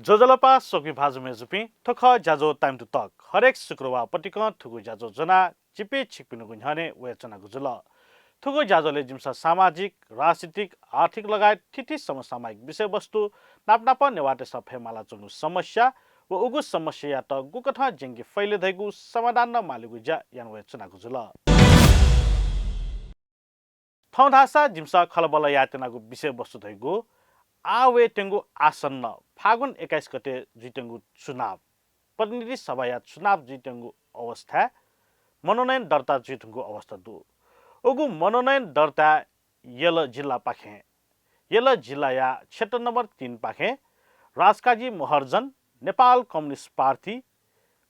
जोजलपा सोकमी भाजु मेजुपी थोख Jajjo time to talk हरेक शुक्रबार पटिक थुगु जाजो जना चिपे छिकपिनु गुन्हने वेचना गुजुल थुगु जाजोले जिम्सा सामाजिक राजनीतिक आर्थिक लगायत ठिठी समसामयिक विषयवस्तु नापनाप नेवाटे सफे माला चुनु समस्या व उगु समस्या त गुकथ जेंगी फैले धैगु समाधान न मालिगु जा यान वेचना गुजुल थौधासा जिम्सा खलबल यातनागु विषयवस्तु धैगु आवे टेंगु आसन्न फागुन 21 गते जिटेंगु चुनाव प्रतिनिधि सभा या चुनाव जिटेंगु अवस्था मनोनयन दर्ता जिटेंगु अवस्था दु ओगु मनोनयन दर्ता यल जिल्ला पाखे यल जिल्ला या क्षेत्र नम्बर 3 पाखे राजकाजी महर्जन नेपाल कम्युनिस्ट पार्टी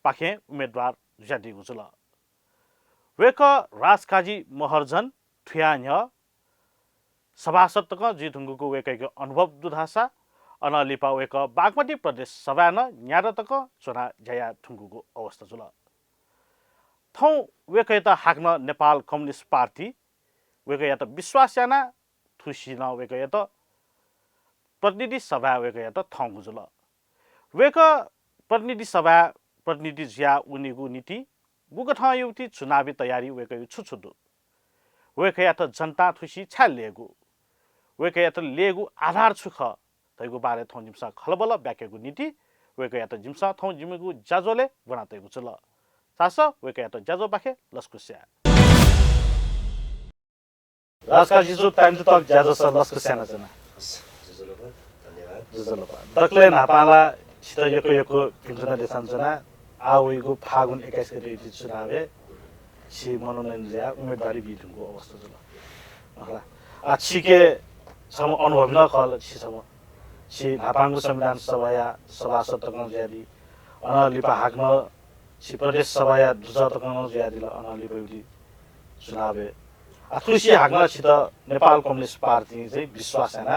पाखे उम्मेदवार ज्यादिगु जुल वेक राजकाजी महर्जन थुयान्य सभासदक जिथुङ्गुको वेकैको अनुभव दुधासा अनलिपा वेक बागमती प्रदेश सभा न न्यारतक चुना जया ठुङ्गुको अवस्था जुल थौ वेकै त हाक्न नेपाल कम्युनिस्ट पार्टी वेकै या त विश्वासयाना थुसी न वेकै या त प्रतिनिधि सभा वेकै या त थौ जुल वेक प्रतिनिधि सभा प्रतिनिधि ज्या उनीगु नीति गुगथ युति चुनावी तयारी वेकै छुछुदु वेकै या त जनता थुसी छालिएको वेकै या त लेगु आधार छुख तैगु बारे थौ जिम्सा खलबल ब्याकेगु नीति वेकै या त जिम्सा थौ जिमेगु जाजोले बनातेगु चल सास वेकै या त जाजो बाखे लस्कुस्या राजका जिजु टाइम टु टक जाजो स लस्कुस्या न जना धन्यवाद दक्ले नापाला छित यको पिन्जना देसान जना आवेगु फागुन 21 गते चुनावे छि मनोनयन ज्या उम्मेदवारी बिजुको अवस्था जुल आ छिके सम अनुभव न खल छिसम छि नापाङको संविधान सभा या सभासद तकन ज्यादी अनलिपा हाक्न छि प्रदेश सभा या दुजा तकन ज्यादी ल अनलिपा युति चुनावे आथुसी हाक्न छि त नेपाल कम्युनिस्ट पार्टी चाहिँ विश्वास हैन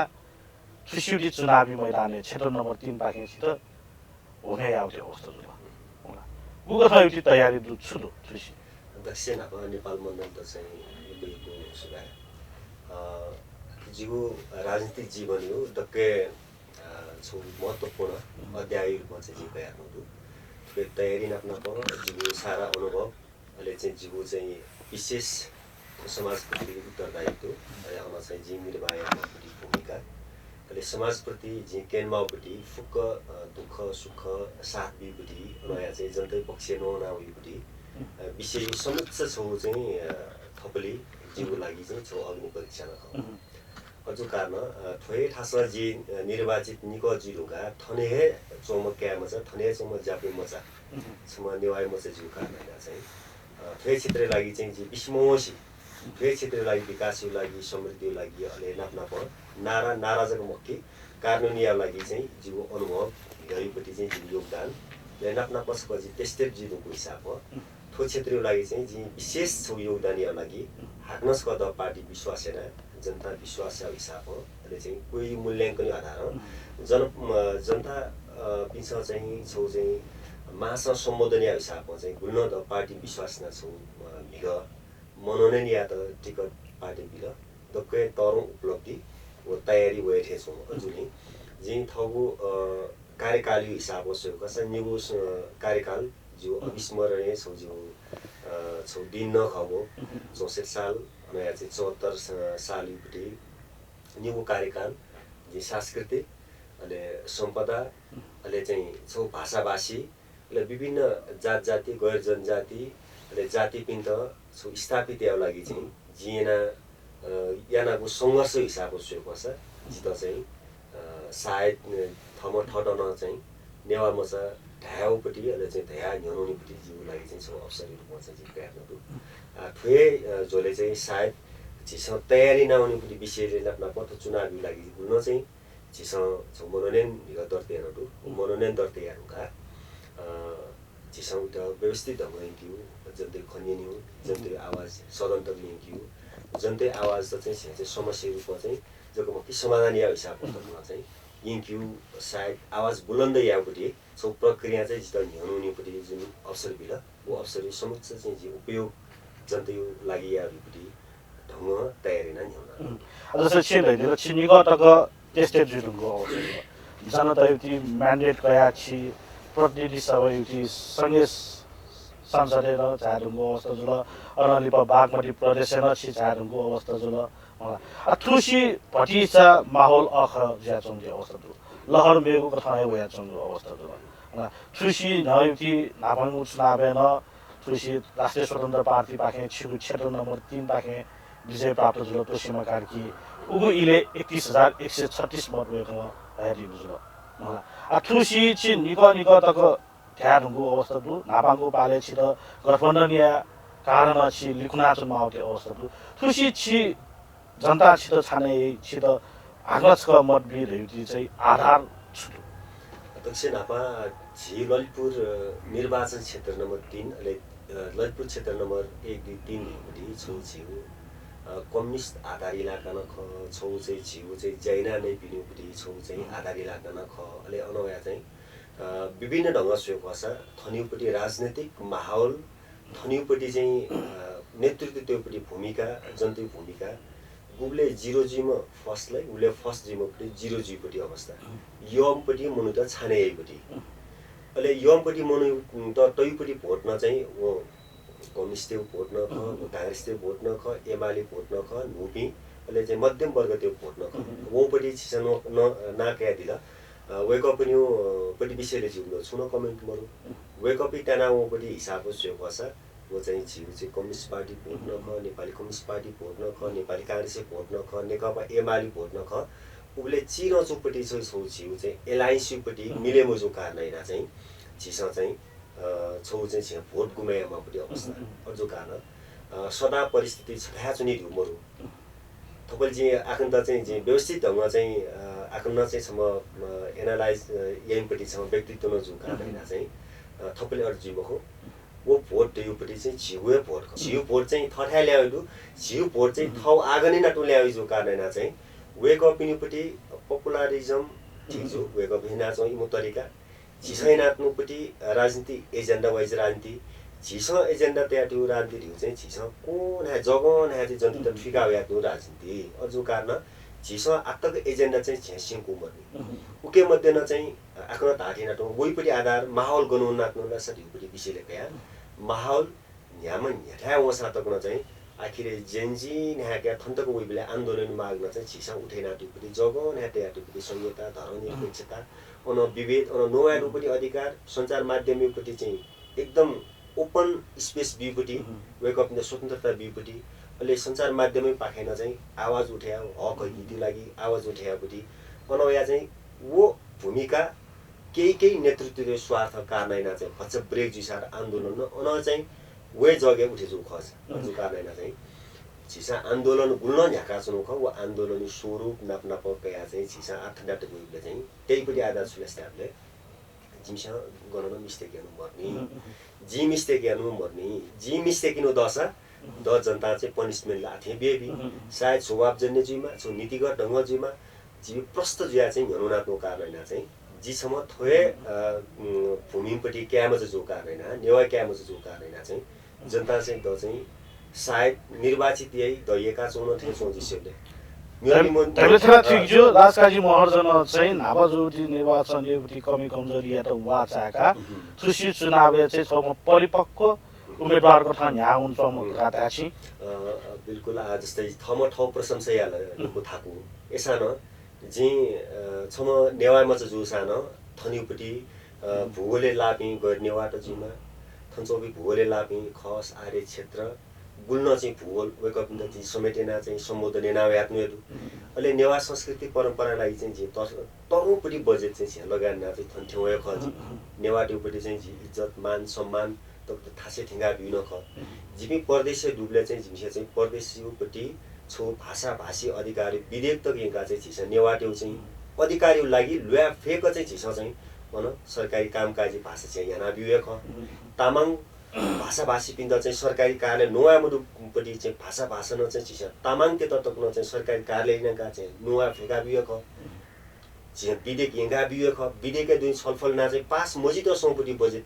थुसिउटी चुनावी मैदान क्षेत्र नम्बर 3 पाखे छि त हुने आउने अवस्था जुल गुगथ युति तयारी दु छुदु थुसी दक्षिण नेपाल मण्डल त चाहिँ बिल्कुल सुगाए जीव राजनीतिक जीवन हो दक्के छौ महत्त्वपूर्ण अध्याय रूपमा चाहिँ जीव हेर्नु त्यो तयारी नाप्न पर्यो जीव सारा अनुभव अहिले चाहिँ जीव चाहिँ विशेष समाजप्रति उत्तरदायित्व आमा चाहिँ जी निर्वाहप्रति भूमिका अहिले समाजप्रति जी केन्माउपट्टि फुक्क दुःख सुख साथ दिएपट्टि नयाँ चाहिँ जनतै पक्ष नहुनाउपट्टि विषय समुच्च छौ चाहिँ थपली जीवको लागि चाहिँ छौ अग्नि परीक्षा न अझ कारण थोरै ठासमा जी निर्वाचित निको जिरुगा थने चौमक्या मचा थने चौम जापे मचा सम नेवाय मचा जिउ कारण चाहिँ थोरै क्षेत्र लागि चाहिँ जी विस्मोसी थोरै क्षेत्र लागि विकासको लागि समृद्धिको लागि अहिले नाप्ना पर नाराजको मक्की कानुनीका लागि चाहिँ जीव अनुभव गरिपट्टि चाहिँ जीव योगदान ले नाप्ना पछपछि त्यस्तै जिरुको हिसाब हो थो क्षेत्रको लागि चाहिँ जी विशेष छौ योगदानीका लागि हाक्नस गर्दा पार्टी विश्वास हैन जनता विश्वास हिसाब हो अहिले चाहिँ कोही मूल्याङ्कन आधार हो जनता पिछ चाहिँ छौ चाहिँ मासा सम्बोधनीय हिसाबमा चाहिँ गुल्न द पार्टी विश्वास न छौ भिग मनोनयन या त टिकट पार्टी भिग दक्कै तरौं उपलब्धि व तयारी भएथे छौ अजुले जिन थगु कार्यकाली हिसाब होस् कसै निगु कार्यकाल जो अविस्मरणीय छौ जो छौ दिन नखबो 64 साल नयाँ चाहिँ 74 सालपट्टि निगु कार्यकाल जी सांस्कृतिक अहिले सम्पदा अहिले चाहिँ छौ भाषाभाषी अहिले विभिन्न जात जाति गैर जनजाति अहिले जाति पिन्त छौ स्थापित याको लागि चाहिँ जिएना यानाको सङ्घर्ष हिसाबको सोच जित चाहिँ सायद थम ठटन चाहिँ नेवा मचा ढाउपट्टि अहिले चाहिँ ढ्या न्याउनेपट्टि जिउको लागि चाहिँ छौ अवसरहरू मचा चाहिँ हेर्नु थुए जसले चाहिँ सायद झिसँग तयारी नहुनेपट्टि विषयले आफ्ना पथ चुनावी लागि गुल्न चाहिँ झिसँग छौ मनोनयन दर्ताहरू मनोनयन दर्ताहरूका झिसँग त व्यवस्थित ढङ्ग लिन्थ्यो जनतै खनिन्यो जनतै आवाज सदन तक लिन्थ्यो जनतै आवाज त चाहिँ समस्या रूपमा चाहिँ जको कि समाधान या हिसाबमा चाहिँ लिन्थ्यो सायद आवाज बुलन्दै यापट्टि छौ प्रक्रिया चाहिँ जित न्याउनेपट्टि जुन अवसर भिड वो अवसर समुच्च चाहिँ उपयोग जनतै लागि यापट्टि ढङ्ग तयारी नै न्याउन जस्तो छिन दैले छिनिको तक टेस्टेड जुलुको अवसर जनता एउटी म्यान्डेट गया छि प्रतिनिधि सभा एउटी सँगै संसदेर झारुङको अवस्था जुल अनलिप बागमती प्रदेश न छि झारुङको अवस्था जुल थ्रुसी भटिसा माहौल अख ज्याचोङ जे अवस्था जुल लहर मेगु कथा वया चोङ अवस्था जुल थ्रुसी नयुति नापाङ चुनाव न थ्रुसी राष्ट्रिय स्वतन्त्र पार्टी पाखे छिगु क्षेत्र नम्बर 3 पाखे विजय प्राप्त जुल तोसीमा कार्की उगु इले 31136 मत भएको हेरि जुल थ्रुसी छि निक तक ध्यानको अवस्था दु नापाङको पाले छि त गठबन्धनीय कारण छि लिखुना चुनावको अवस्था दु थ्रुसी छि जनता छि त छाने छि त आगछक मतभेद हेउति चाहिँ आधार छु अध्यक्ष नापा झी ललितपुर निर्वाचन क्षेत्र नम्बर 3 अहिले ललितपुर क्षेत्र नम्बर 1 2 3 हेउति छु छिउ कम्युनिस्ट आधार इलाका न ख छौ चाहिँ छिउ चाहिँ जैना नै पिनुपटी छौ चाहिँ आधार इलाका न ख अहिले अनवया चाहिँ विभिन्न ढङ्ग सोकसा थनिउपट्टि राजनीतिक माहौल थनिउपट्टि चाहिँ नेतृत्व त्योपट्टि भूमिका जनताको भूमिका उले 0 जीमा फर्स्टलाई उले फर्स्ट जीमापट्टि 0 जीपट्टि अवस्था यमपट्टि मुनु त छाने यहीपट्टि अहिले यमपट्टि मुनु त तैपट्टि भोटमा चाहिँ वो कम्युनिस्टको भोट न ख कांग्रेसको भोट न ख एमाले भोट न ख नुपी अहिले चाहिँ मध्यम वर्ग त्यो भोट न ख वोपट्टि छिसन न नाक्या दिला वेकअप पनि पट्टि विषयले जिउलो छुन कमेन्ट मरु वेकअप टाना वोपट्टि हिसाबको सेव गर्छ वो चाहिँ छिउ चाहिँ कम्युनिस्ट पार्टी भोट न ख नेपाली कम्युनिस्ट पार्टी भोट न ख नेपाली कांग्रेस भोट न ख नेकपा एमाले भोट न ख उले चिरो चोपट्टि चाहिँ छौ छिउ चाहिँ एलआईसी पट्टि मिलेमो जो कारण चाहिँ छिस चाहिँ छौ चाहिँ छिया भोट गुमायामा पट्टि अवस्था अझो कारण सदा परिस्थिति छथा चुनि ढुमरु थपल चाहिँ आखन त चाहिँ व्यवस्थित ढङ्ग चाहिँ आखन चाहिँ सम एनालाइज यहीपट्टि सम व्यक्तित्व न जुन कारण चाहिँ थपल अर्जीमा हो वो भोट त्योपट्टि चाहिँ झिउ भोट झिउ भोट चाहिँ थठा ल्याइदु झिउ भोट चाहिँ थौ आगनी नटु ल्याइ जो कारण चाहिँ वेकअप पिनिपट्टि पपुलरिजम झिजु वेकअप हिना चाहिँ मु तरिका झिसैनात्नुपट्टि राजनीति एजेन्डा वाइज राजनीति झिस एजेन्डा त्याटु राजनीति चाहिँ झिस कोन है जगन है जनता फिका यातु राजनीति अझो कारण झिस आत्तक एजेन्डा चाहिँ झेसिङ कुमर्ने उके मध्ये न चाहिँ आफ्नो धाटी नाटो वइपट्टि आधार माहौल गनु नाट्नुला सटिपट्टि विषयले कया माहौल न्यामन न्याठा वसा तकन चाहिँ आखिर जेन्जी न्याका थन्तको वइबले आन्दोलन माग्न चाहिँ झिस उठे नाटुपट्टि जगन है त्याटुपट्टि संहिता धर्मनिरपेक्षता अन विभेद अन नोयानुपट्टि अधिकार सञ्चार माध्यमपट्टि चाहिँ एकदम ओपन स्पेस बीपट्टि वेकअप इन स्वतन्त्रता बीपट्टि अहिले सञ्चार माध्यमै पाखेन चाहिँ आवाज उठायो हक हितको लागि आवाज उठाएपट्टि अनवया चाहिँ वो भूमिका केही नेतृत्वले स्वार्थ कारण चाहिँ फच्च ब्रेक जिसार आन्दोलन अन चाहिँ वे जगे उठे जो खस जो कारण चाहिँ छिसा आन्दोलन गुल्न झ्याका छनु ख वो आन्दोलन स्वरूप नाप कया चाहिँ छिसा अर्थ नाटक गइले चाहिँ त्यहीपट्टि आधार सुलेस्ताले जिमसा गर्न मिस्टेक गर्नु पर्ने जी मिस्टेक गर्नु पर्ने जी मिस्टेक किन दशा द जनता चाहिँ पनिशमेन्ट लाथे बेबी सायद स्वभाव जन्य जीमा छ नीतिगत ढङ्ग जीमा जी प्रस्त जिया चाहिँ हुनुनात्मक कारण चाहिँ जीसम्म थोए भूमिपट्टि क्याम जो कारण नेवा क्याम जो कारण चाहिँ जनता चाहिँ द चाहिँ सायद निर्वाचित यही दयका चौन थे सो जिसले तैले थरा ठिक जो राजकाजी महर्जन चाहिँ नाबाजुटी निर्वाचन एउटी कमी कमजोरी या त वाचाका सुशी चुनावले चाहिँ छम परिपक्व उम्मेदवारको ठाउँ यहाँ हुन्छ म गाता छि बिल्कुल आज जस्तै थम ठाउँ प्रशंसा याले को थाकु एसान जी छम नेवामा चाहिँ जुसान थनिउपट्टि भूगोले लापि गर्नेवाट जिमा थन्चोबी भूगोले लापि खस आर्य क्षेत्र गुल्न चाहिँ भूगोल वेकअप इन द समेटेना चाहिँ सम्बोधन नाव्यात्नुहरू अहिले नेवा संस्कृति परम्परालाई चाहिँ जे तरुपट्टि बजेट चाहिँ लगान चाहिँ थन्थ्यौ ख नेवाटीपट्टि चाहिँ इज्जत मान सम्मान त थासे ठिंगा बिन ख जिमी परदेशी डुबले चाहिँ जिमसे चाहिँ परदेशीपट्टि छो भाषा भाषी अधिकारी विधेयक तक यिनका चाहिँ छिस नेवाट्यौ चाहिँ अधिकारीको लागि लुया फेक चाहिँ छिस चाहिँ भन सरकारी कामकाजी भाषा चाहिँ यहाँ बिउ ख तामाङ भाषा भाषी पिन्दा चाहिँ सरकारी कार्यालय नोवा मुडुपट्टि चाहिँ भाषा भाषण चाहिँ छिस तामाङ त्यता तकन चाहिँ सरकारी कार्यालय यिनका चाहिँ नोवा फेका बिउ ख विधेयक यिनका बिउ ख विधेयक दुई छलफल ना चाहिँ पास मजिद सौपट्टि बजेट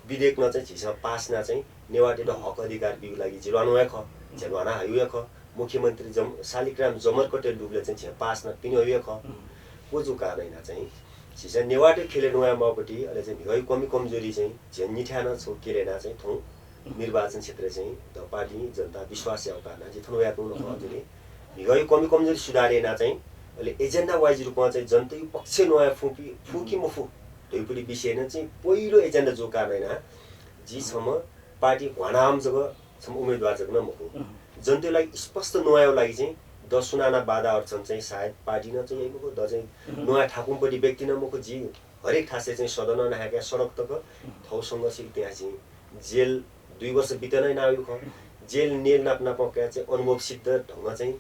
विधेयक न चाहिँ छिस पास ना चाहिँ नेवाटी र हक अधिकार बिउ लागि जिरवानु ख झेवाना हाइवे ख मुख्यमन्त्री शालिग्राम जमरकटे डुबले चाहिँ पास न पिन ख को जो कारण चाहिँ 지자 नेवाटे खेले नयाँ मापटी अहिले चाहिँ भिगै कमी कमजोरी चाहिँ झ्यान निठान छौ केरेना चाहिँ थौ निर्वाचन क्षेत्र चाहिँ त पार्टी जनता विश्वास याउका ना जे थनो यातु न खजले भिगै कमी कमजोरी सुधारेना चाहिँ अहिले एजेन्डा वाइज रूपमा चाहिँ जनतै पक्ष नयाँ फुकी मफु दुईपटी विषय न चाहिँ पहिलो एजेन्डा जो कारणैना जीसम्म पार्टी भनाम जब सम उम्मेदवार जग न मखु जनतालाई स्पष्ट नयाँ लागि चाहिँ 10 सुनाना बाधा अडचन चाहिँ सायद पार्टी न चाहिँ यहीको द चाहिँ नयाँ ठाकुमपट्टि व्यक्ति न मको जी हरेक ठासे चाहिँ सदन नहाका सडक तक ठाउँसँग चाहिँ त्यहाँ चाहिँ जेल 2 वर्ष बितनै नआयो ख जेल नेल नाप्ना पक्या चाहिँ अनुभव सिद्ध ढंग चाहिँ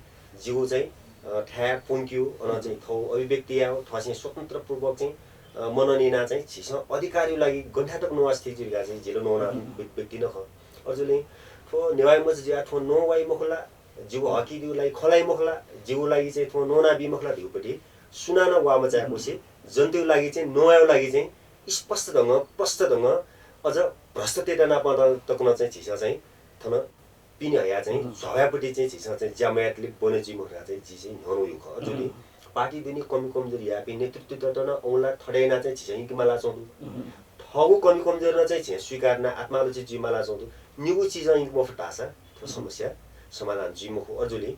जीव चाहिँ ठ्या पुङ्क्यो अन चाहिँ थौ अभिव्यक्ति आयो ठ चाहिँ स्वतन्त्र पूर्वक चाहिँ मननिना चाहिँ छिस अधिकारी लागि गण्ठाटक नवास्ति जिगा चाहिँ जेल नोना व्यक्ति न ख अझले थो नेवाई मज ज्या थो नो वाई मखला जीव हकी दिउलाई खलाई मखला जीव लागि चाहिँ थो नोना बि मखला दिउपटी सुनाना वामा चाहिँ पछि जनतेउ लागि चाहिँ नोयाउ लागि चाहिँ स्पष्ट ढंग प्रष्ट ढंग अझ भ्रष्टता नपाउँदा तकन चाहिँ छिस चाहिँ थन पिन हया चाहिँ झगापटी चाहिँ छिस चाहिँ ज्यामयातले बनेजी मखला चाहिँ जी चाहिँ न्हनु यो ख अझले पार्टी दिने कमी कमजोरी या पि नेतृत्व दटन औला ठडेना चाहिँ छिस कि मला चौदु ठगु कमी कमजोरी चाहिँ छिस स्वीकारना आत्माले चाहिँ जिमाला चौदु निगु चीज मफट आशा त्यो समस्या समाधान जिमको अझले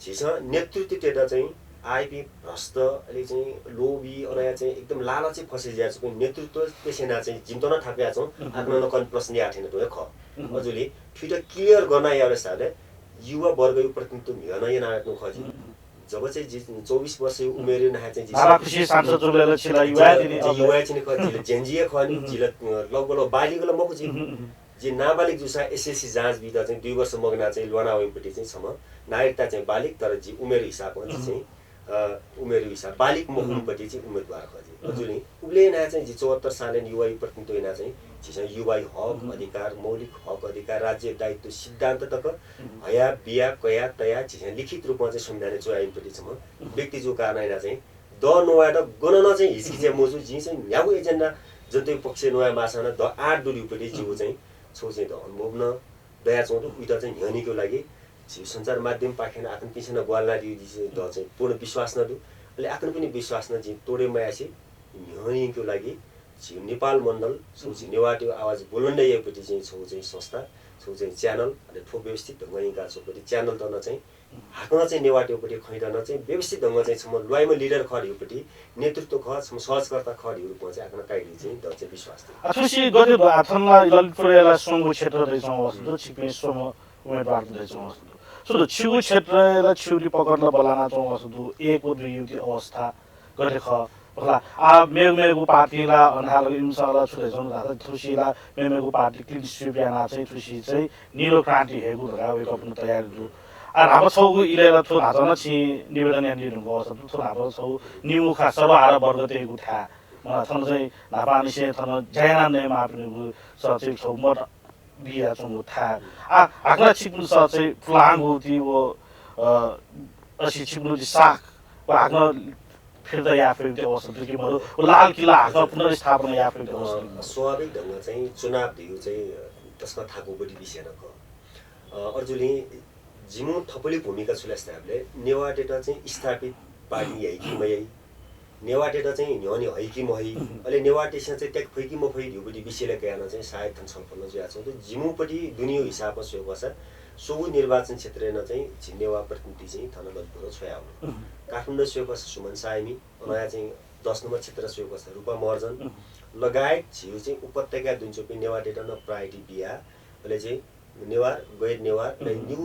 छिस नेतृत्व तेटा चाहिँ आइपी भ्रष्ट अहिले चाहिँ लोभी अनया चाहिँ एकदम लालची फसिया छ नेतृत्व त्यसैना चाहिँ जिम्तन थापिया छौं आफ्नो नकन प्रश्न याठेन तो ख अझले फिट क्लियर गर्न याले साले युवा वर्ग प्रतिनिधित्व मिलन या नाट्नु खजी जब चाहिँ 24 वर्ष उमेर नहा चाहिँ बालाकृषि सांसद जोलेले छिला युवा चाहिँ खजी जेन्जिए खनि जिल लगभग बालीगला मको जे नाबालिग जुसा एसएससी जाँच बिदा चाहिँ 2 वर्ष मगना चाहिँ लोना वैपटी चाहिँ सम नागरिकता चाहिँ बालिग तर जी उमेर हिसाबमा चाहिँ उमेर हिसाब बालिग महुनपट्टि चाहिँ उम्मेदवार खजे अझुले उले ना चाहिँ 74 साले युवा प्रतिनिधित्व ना चाहिँ छिसा युवा हक अधिकार मौलिक हक अधिकार राज्य दायित्व सिद्धान्त तक हया बिया कया तया छिसा लिखित रूपमा चाहिँ संविधान चोयाइपट्टि छ व्यक्ति जो कारण ना चाहिँ द नोयाड गणना चाहिँ हिस्किचे मोजु जी चाहिँ यागु एजेन्डा जतै पक्ष नोया माछाना द 8 दुरीपट्टि जीव चाहिँ सोचे त अनुभव न दया चौधु उता चाहिँ ह्यानीको लागि सञ्चार माध्यम पाखेन आकन पिछन ग्वालना दिउ द चाहिँ पूर्ण विश्वास न दु अहिले आकन पनि विश्वास न जी तोडे मयासी ह्यानीको लागि नेपाल मण्डल सोचे नेवाटी आवाज बोलन्डै एपटी चाहिँ छौ चाहिँ संस्था छौ चाहिँ च्यानल अनि ठोक व्यवस्थित ढंगइका छौपटी च्यानल तन चाहिँ हाक्न चाहिँ नेवाटीपट्टि खैरन चाहिँ व्यवस्थित ढंग चाहिँ छम लुवाइमा लिडर खडियोपट्टि नेतृत्व ख छम सहजकर्ता खडियोको चाहिँ आकन काइली चाहिँ द चाहिँ विश्वास अथुसी गते आथनला ललितपुरला सोंगु क्षेत्र दैछौं वस्तु छिपे सोम उम्मेदवार दैछौं वस्तु सो छिउ क्षेत्रला छिउली पकड्न बलाना छौं वस्तु एक दुई युति अवस्था गरे ख होला आ मेगमेगु पार्टीला अनहाल इमसाला छुदैछौं दादा थुसीला मेगमेगु पार्टी क्लिन स्विप्याना चाहिँ थुसी चाहिँ निलो क्रान्ति हेगु धगा वे कप्न तयारी आ हाम्रो छौगु इलेला थु हाजन छि निवेदन या निरुको अवस्था थु हाम्रो छौ निउ खा सर्वहारा वर्ग तेगु था म थन चाहिँ नापानी से थन जयना ने मापनेगु सचिव छौ म बिया छौ था आ आग्ला छिप्नु स चाहिँ फ्लाङ होती वो असी छिप्नु दि साख आग्ला फिर्ता या फिर्ता अवस्था कि मरु लाल किला हाक्न पुनर्स्थापना या फिर्ता अवस्था स्वाभाविक ढंग चाहिँ चुनाव दिउ चाहिँ त्यसमा थाकुपट्टि विषय न अर्जुले जिमु थपली भूमिका छुल्यास्ताले नेवाटेटा चाहिँ स्थापित पार्टी यही कि मयै नेवाटेटा चाहिँ न्यौनी है कि मही अहिले नेवाटेसँग चाहिँ ट्याक फैकी म फै दिउपट्टि विषयले गएन चाहिँ सायद थन छलफल जुया छ त जिमुपट्टि दुनिया हिसाबमा सोको छ सोगु निर्वाचन क्षेत्र न चाहिँ झिनेवा प्रतिनिधि चाहिँ थन ललितपुर छोया हो काठमाडौँ सोको छ सुमन साइमी नयाँ चाहिँ 10 नम्बर क्षेत्र सोको छ रूपा मर्जन लगायत झिउ चाहिँ उपत्यका दुनचोपी नेवाटेटा न प्रायोरिटी बिया अहिले चाहिँ नेवार गैर नेवार न्यू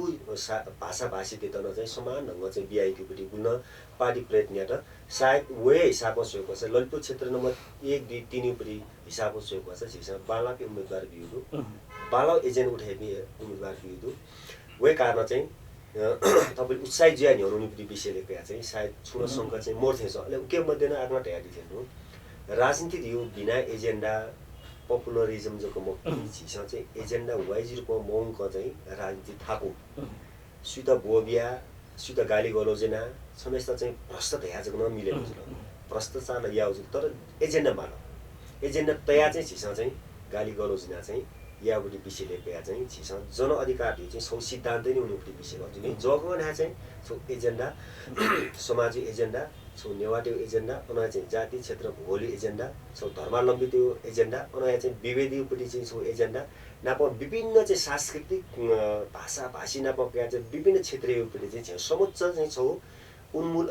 भाषा भाषी तेतन चाहिँ समान ढंग चाहिँ बिआइपीपट्टि बुल्न पार्टी प्रयत्न त सायद वे हिसाबमा सोको छ ललितपुर क्षेत्र नम्बर 1 2 3 पट्टि हिसाबमा सोको छ छिसा बालाको उम्मेदवार बिउदु बाला एजेन्ट उठाइबी उम्मेदवार बिउदु वे कारण चाहिँ तपाईले उत्साही ज्या न्याउनु पट्टि विषयले क्या चाहिँ सायद छुन संख्या चाहिँ मोर्थे छ अहिले के मध्ये न आग्न ढ्याडी थिएन राजनीति दियो बिना एजेन्डा पपुलरिजम जो को छिस चाहिँ एजेन्डा वाइज रूपमा मौंक चाहिँ राजनीति थाकु सुत बोबिया सुत गाली गलोजेना समस्त चाहिँ भ्रष्ट तया जग्न मिलेको छ भ्रष्टाचार याउ तर एजेन्डा मानो एजेन्डा तया चाहिँ छिस चाहिँ गाली गलोजेना चाहिँ याबुटी विषयले पेया चाहिँ छिस जन अधिकार दिउ चाहिँ सौ सिद्धान्त नै उनीहरुको विषय हो जुन जगमा ना चाहिँ सो एजेन्डा समाजिक एजेन्डा छौ नेवाटे एजेन्डा अना चाहिँ जाति क्षेत्र भूगोलिक एजेन्डा छौ धर्मावलम्बी त्यो एजेन्डा अना चाहिँ विभेदीपट्टि चाहिँ छौ एजेन्डा नाप विभिन्न चाहिँ सांस्कृतिक भाषा भाषी नापका चाहिँ विभिन्न क्षेत्रीयपट्टि चाहिँ छौ समुच्च चाहिँ छौ उन्मूल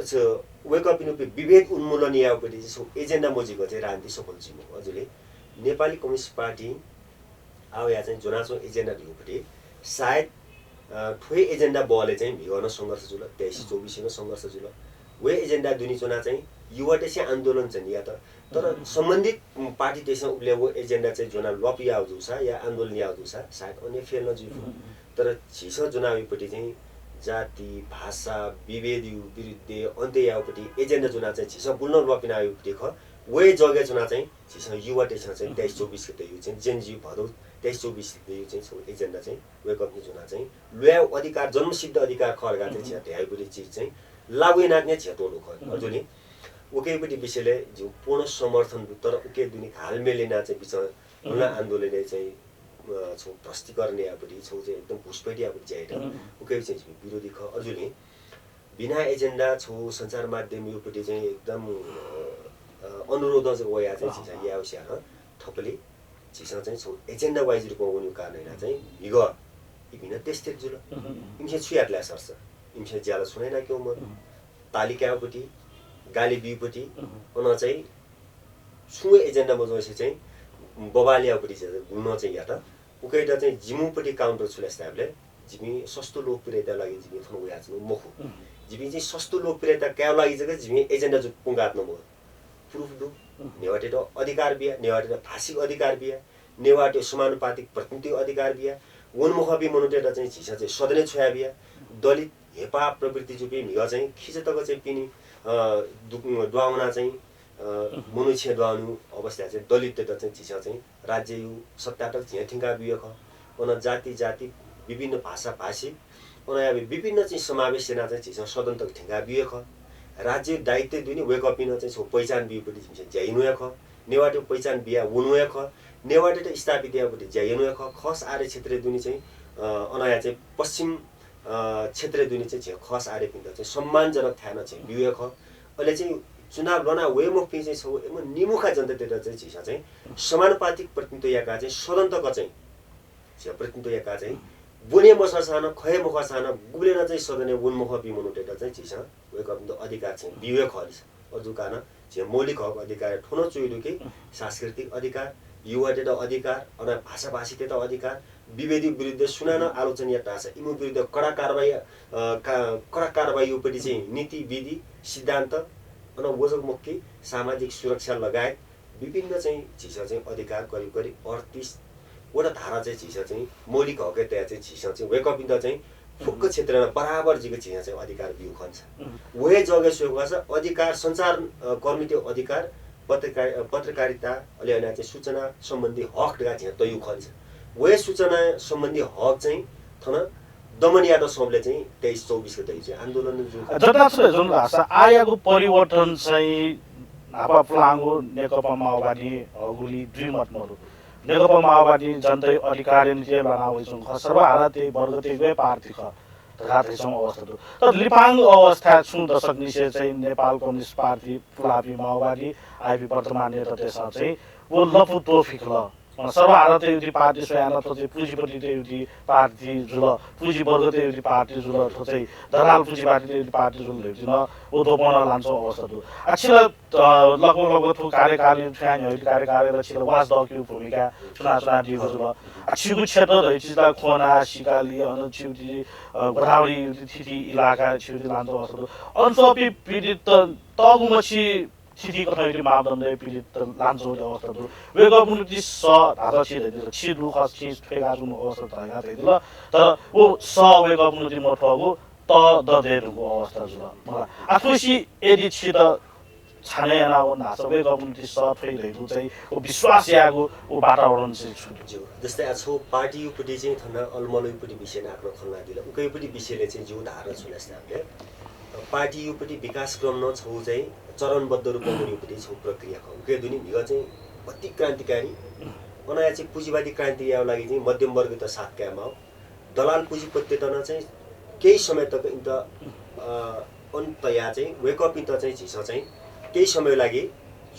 वेकअप इन विभेद उन्मूलन यापट्टि चाहिँ छौ एजेन्डा मोजीको चाहिँ राजनीति सफल छिमो हजुरले नेपाली कम्युनिस्ट पार्टी आउ या चाहिँ जुनाचो एजेन्डा दिउपट्टि सायद ठुलो एजेन्डा बले चाहिँ भिगन सङ्घर्ष जुल 23-24 सङ्घर्ष जुल वे एजेन्डा दुनी चुना चाहिँ युवा त्यसै आन्दोलन चाहिँ या तर सम्बन्धित पार्टी त्यसमा उले वो एजेन्डा चाहिँ जुना लपी आउँदो छ या आन्दोलन आउँदो छ सायद अन्य फेल नजुफु तर छिसो जुनावीपट्टि चाहिँ जाति भाषा विभेद विरुद्ध अन्त्य याउपट्टि एजेन्डा जुना चाहिँ छिसो बुल्न लपी नाउपट्टि ख वे जग्गा चुना चाहिँ छिसो युवा त्यसमा चाहिँ 23-24 के यो चाहिँ जेनजी भदौ 23-24 यो चाहिँ एजेन्डा चाहिँ वेकअप जुना चाहिँ लुया अधिकार जन्मसिद्ध अधिकार खर्गा चाहिँ छ ध्याइपुरी चिज चाहिँ लागु नाच्ने क्षेत्रहरू ख हजुरले उकेपट्टि विषयले जो पूर्ण समर्थन तर उके दुनी हालमेले नाचे बिच हुन आन्दोलनले चाहिँ छौ प्रस्तीकरण यापट्टि छौ चाहिँ एकदम घुसपैठी यापट्टि चाहिँ उके चाहिँ विरोधी ख हजुरले बिना एजेन्डा छौ सञ्चार माध्यम योपट्टि चाहिँ एकदम अनुरोध चाहिँ वया चाहिँ छिसा या आवश्यक थपले छिसा चाहिँ छौ एजेन्डा वाइज रुपमा उनी कारण चाहिँ हिग इबिना त्यस्तै जुल इमसे छुयातला सर्छ इमसे ज्याला सुनाइना क्यों म तालिकापट्टि गाली बिउपट्टि अन चाहिँ सुए एजेन्डा मजोसे चाहिँ बबालियापट्टि चाहिँ गुल्न चाहिँ या त उकैटा चाहिँ जिमुपट्टि काउन्टर छुलेस्ताबले जिमी सस्तो लोकप्रियता लागि जिमी थन उया छ मखु जिमी चाहिँ सस्तो लोकप्रियता क्या लागि चाहिँ जिमी एजेन्डा जो पुंगात नमो प्रुफ दु नेवाटे त अधिकार बिया नेवाटे त भाषिक अधिकार बिया नेवाटे समानुपातिक प्रतिनिधि अधिकार बिया वनमुखबी मनुटेटा चाहिँ झिसा चाहिँ सदने छोया बिया दलित हेपा प्रवृत्ति जुपी मिगा चाहिँ खिचतको चाहिँ पिनी द्वाउना चाहिँ मनुष्य द्वाउनु अवस्था चाहिँ दलित त चाहिँ झिसा चाहिँ राज्य यु सत्ताटक झियाठिङका बियो ख अन जाति जाति विभिन्न भाषा भाषी अन विभिन्न चाहिँ समावेश सेना चाहिँ झिसा सदन तक ठिङका बियो ख राज्य दायित्व दुनी वेकअप इन चाहिँ छौ पहिचान बियोपट्टि झिसा ज्याइनुया ख नेवाटे पहिचान बिया उनुया ख नेवाटे त स्थापित यापट्टि ज्याइनुया ख खस आर्य क्षेत्र दुनी चाहिँ अनया चाहिँ पश्चिम क्षेत्र दुनी चाहिँ खस आर्य पिन्द चाहिँ सम्मानजनक थाना चाहिँ बियो ख अहिले चाहिँ चुनाव लना वेमुख पि चाहिँ छौ एम निमुखा जनतातिर चाहिँ झिसा चाहिँ समानुपातिक प्रतिनिधित्व याका चाहिँ सदन्तक चाहिँ झिया प्रतिनिधित्व याका चाहिँ बुने मसा साना खय मुख साना गुलेन चाहिँ सदने उन्मुख बिमनुटेटा चाहिँ झिसा वेकअप अधिकार चाहिँ बियो खलिस अजुकाना झिया मौलिक हक अधिकार ठुलो चुइलुके सांस्कृतिक अधिकार युवा डेटा अधिकार अन भाषा भाषी डेटा अधिकार विभेदी विरुद्ध सुनान आलोचनीय टासा इमु विरुद्ध कडा कारबाही उपरि चाहिँ नीति विधि सिद्धान्त अन वजक मुक्ति सामाजिक सुरक्षा लगायत विभिन्न चाहिँ झिसा चाहिँ अधिकार करिब करिब 38 वटा धारा चाहिँ झिसा चाहिँ मौलिक हक त्यहाँ चाहिँ झिसा चाहिँ वेकअप इन चाहिँ फुक्क क्षेत्रमा बराबर जिको झिसा चाहिँ अधिकार बिउ खन्छ वे जग्गा सुगा छ अधिकार सञ्चार कर्मी त्यो अधिकार पत्रकारिता अहिले चाहिँ सूचना सम्बन्धी हक ढगा झिया तयु खन्छ वे सूचना सम्बन्धी हक चाहिँ थन दमन यादव सबले चाहिँ 23-24 को चाहिँ आन्दोलन जुन भाषा आएको परिवर्तन चाहिँ हापा प्लाङ्गो नेकपा माओवादी हगुली दुई मतहरू नेकपा माओवादी जनतै अधिकार निजे बनाउँछौँ सर्वहारा त्यही वर्ग त्यही पार्टी ख घातैसँग अवस्था तर लिपाङ अवस्था छु दशक निषेध चाहिँ नेपाल कम्युनिस्ट पार्टी पुलापी माओवादी आइपी वर्तमान नेता त्यसमा चाहिँ वो लपु तोफिक ल सर्वहारा त्यही एउटी पार्टी स्वयं चाहिँ पुँजीपट्टि त्यही एउटी पार्टी जुल पुँजी वर्ग त्यही एउटी पार्टी जुल चाहिँ दलाल पुँजी पार्टी त्यही एउटी पार्टी जुल हेर्छु न वो दोपन लान्छौँ अवस्था दु छिल लगभग थु कार्यकाली फ्यान होइन कार्यकाली छिल वास दक्यु भूमिका चुना दिएको जुल छिगु क्षेत्र रहिचिला खोना सिकाली अन छिउटी गोदावरी थिथि इलाका छिउटी लान्छौँ अवस्था दु अन्तपि पीडित तगुमछि थिथि कथाइरी मापदण्ड पीडित लान्छौँ अवस्था दु वेगअप मुक्ति स धारा छिदै छिदु खस छिस फेगा जुन अवस्था थाहा थिएन तर वो स वेगअप मुक्ति मठगु त ददेरुको अवस्था जुल मलाई आफुसी यदि छिद छाने नाउ नास वेगअप मुक्ति स फेइरहेको चाहिँ ओ विश्वास यागु ओ वातावरण चाहिँ छु जस्तै आछो पार्टी उपटि चाहिँ थन अलमल उपटि विषय नाक्रो खल्ला दिला उकै उपटि विषयले चाहिँ जो धारा छुलेस्ताले पार्टी उपटि विकास क्रम न छौ चाहिँ चरणबद्ध रूपमा उपटि छौ प्रक्रिया ख उकै दुनी भिग चाहिँ अति क्रान्तिकारी अनया चाहिँ पुँजीवादी क्रान्ति याउ लागि चाहिँ मध्यम वर्ग त साथ क्यामा दलाल पुँजीपति त न चाहिँ केही समय तक इन त अन्तया चाहिँ वेकअप इन त चाहिँ झिस चाहिँ केही समय लागि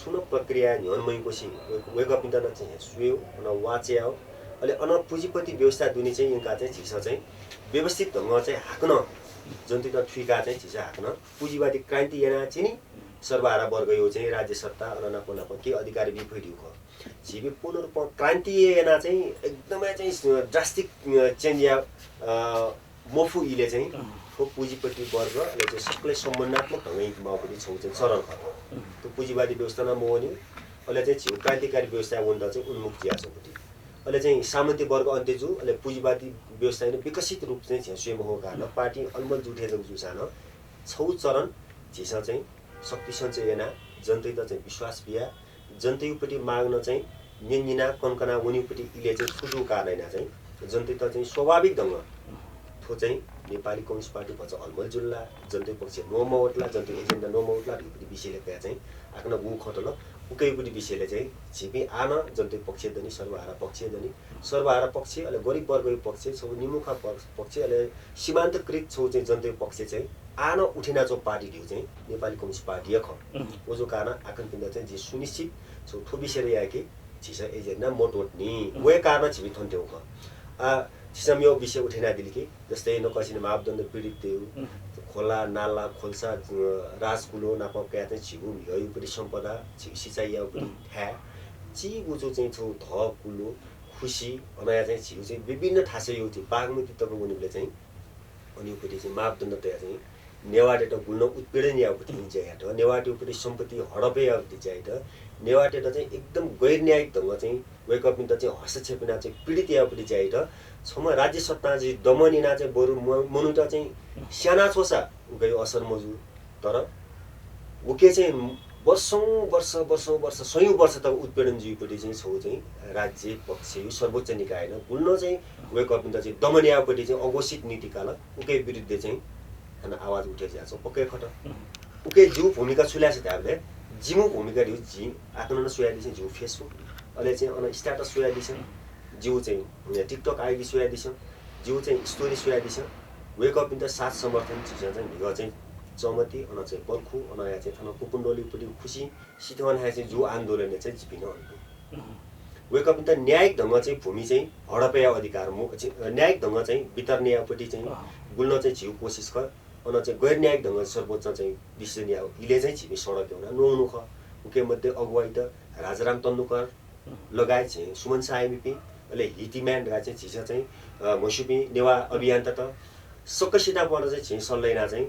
सुन प्रक्रिया न्योनमय कोसी वेकअप इन त चाहिँ सुयो अन वाचे आओ अहिले अन पुँजीपति व्यवस्था दुनी चाहिँ यिनका चाहिँ झिस चाहिँ व्यवस्थित ढङ्ग चाहिँ हाक्न जन्ती त ठुइका चाहिँ झिस हाक्न पुँजीवादी क्रान्ति याना चाहिँ नि सर्वहारा वर्ग यो चाहिँ राज्य सत्ता अननापनाप के अधिकारी विफैडिउ ख झिबे पूर्ण रूपमा क्रान्तिय याना चाहिँ एकदमै चाहिँ ड्रास्टिक चेन्ज या मोफु इले चाहिँ को पुँजीपति वर्गले चाहिँ सबैलाई सम्बन्धात्मक ढङ्गमा पनि छौँ चाहिँ चरण ख त्यो पुँजीवादी व्यवस्थामा मोहनी अहिले चाहिँ झिउ क्रान्तिकारी व्यवस्था हुँदा चाहिँ उन्मुख जिया छ अहिले चाहिँ सामन्ती वर्ग अन्त्यजु अहिले पुँजीवादी व्यवस्था विकसित रूप चाहिँ झिउ स्वयं हो कारण पार्टी अलमल जुठे जुसान छौ चरण झिस चाहिँ शक्ति सञ्चय याना जनतै त चाहिँ विश्वास बिहा जनतैपट्टि माग्न चाहिँ निन्जिना कन्कना उनीपट्टि इले चाहिँ ठुलो कारण चाहिँ जनतै त चाहिँ स्वाभाविक ढङ्ग थो चाहिँ नेपाली कम्युनिस्ट पार्टी भन्छ अलमल जुल्ला जनतै पक्ष नोमा उठ्ला जनतै एजेन्डा नोमा उठ्ला भिपट्टि विषयले त्यहाँ चाहिँ आफ्नो गु खटल उकैपट्टि विषयले चाहिँ छिपी आन जनतै पक्ष दनी सर्वहारा पक्ष अहिले गरिब वर्गको पक्ष छौ निमुखा पक्ष अहिले सीमान्तकृत छौ चाहिँ जनतै पक्ष चाहिँ आन उठेना जो पार्टी दियो चाहिँ नेपाली कम्युनिस्ट पार्टी ख ओजो कारण आकन पिन्दा चाहिँ जे सुनिश्चित छौ थो विषय याके छिस एजेन्डा मोटोट्नी वे कारण छिपी थन्थ्यौ ख छिसम यो विषय उठेना दिल कि जस्तै नकसिने मापदण्ड पीडित थियो खोला नाला खोल्सा राजकुलो नापका चाहिँ छिगु यहीपट्टि सम्पदा सिँचाइ यापट्टि ठ्या चिगुजो चाहिँ छौ ध कुलो खुसी अनया चाहिँ छिगु चाहिँ विभिन्न ठासे यो चाहिँ बागमती तक उनीहरूले चाहिँ अनिपट्टि चाहिँ मापदण्ड तया चाहिँ नेवाटे त गुल्न उत्पीडन यापट्टि जायट नेवाटेपट्टि सम्पत्ति हडपे यापट्टि जायट नेवाटे त चाहिँ एकदम गैर न्यायिक ढङ्ग चाहिँ वेकअप इन त चाहिँ हस्तक्षेपना चाहिँ पीडित यापट्टि जायट छमा राज्य सत्ता चाहिँ दमनिना चाहिँ बरु मनु त चाहिँ साना छोसा गयो असर मजु तर उके चाहिँ वर्षौं सयौं वर्ष त उत्पीडन जीवपट्टि चाहिँ छौ चाहिँ राज्य पक्ष सर्वोच्च निकाय गुल्न चाहिँ वेकअप इन त चाहिँ दमनियापट्टि चाहिँ अघोषित नीतिकाल उके विरुद्ध चाहिँ खाना आवाज उठेको छ पक्कै खट उके जिउ भूमिका छुल्याछ हामीले जिमु भूमिका दियो जी आफ्नो सुयादी चाहिँ जिउ फेसबुक अहिले चाहिँ अन स्ट्याटस सुयादी छ जिउ चाहिँ टिकटक आइडी सुयादी छ जिउ चाहिँ स्टोरी सुयादी छ वेकअप इन त साथ समर्थन चिज चाहिँ भिग चाहिँ चमती अन चाहिँ बर्खु अन या चाहिँ थन कुपुन्डोलीपट्टि खुसी सिथवन है चाहिँ जो आन्दोलनले चाहिँ जिपिन अन्त वेकअप इन त न्यायिक ढङ्ग चाहिँ भूमि चाहिँ हडपया अधिकार न्यायिक ढङ्ग चाहिँ वितरणपट्टि चाहिँ गुल्न चाहिँ झिउ कोसिस गर अन चाहिँ गैर न्यायिक ढङ्ग सर्वोच्च चाहिँ डिसिजन या इले चाहिँ छिपी सडक एउटा नहुनु ख उके मध्ये अगुवाई त राजाराम तन्डुकर लगायत चाहिँ सुमन सायमिपी अहिले हिटिम्यान चाहिँ छिस चाहिँ मसुपी नेवा अभियान त सक्कसिता पर्न चाहिँ छिस सल्लैना चाहिँ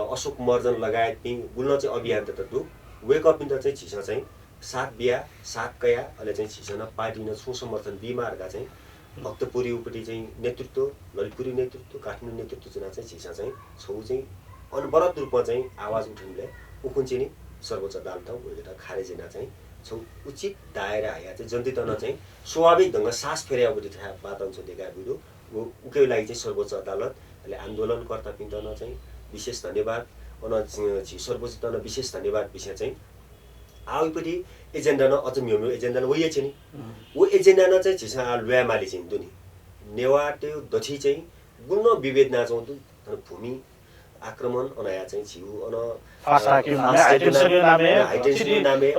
अशोक मर्जन लगायत पि गुल्न चाहिँ अभियान त दु वेकअप इन त चाहिँ छिस चाहिँ सात बिहा सात कया अहिले चाहिँ छिसन पार्टी न छु समर्थन बिमारका चाहिँ भक्तपुरीपट्टि चाहिँ नेतृत्व ललितपुरी नेतृत्व काठमाडौँ नेतृत्व चुनाव चाहिँ छिसा चाहिँ छौ चाहिँ अनवरत रूपमा चाहिँ आवाज उठाउनुले उकुन चाहिँ सर्वोच्च अदालत एउटा खारेजिना चाहिँ छौ उचित दायरा आया चाहिँ जनतै तन चाहिँ स्वाभाविक ढङ्ग सास फेर्यापट्टि थाहा वातावरण छ देखा बिरु उकै लागि चाहिँ सर्वोच्च अदालतले आन्दोलनकर्ता पिन्तन चाहिँ विशेष धन्यवाद अन सर्वोच्च तन विशेष धन्यवाद विषय चाहिँ आउपट्टि एजेन्डा न अझ म्यो एजेन्डा न वही छ नि वो एजेन्डा न चाहिँ छिसा लुया माली चाहिँ दुनी नेवाटे दछि चाहिँ गुल्न विभेद नाचौँ भूमि आक्रमण अनया चाहिँ छिउ अन हाइटेन्सिटी नामे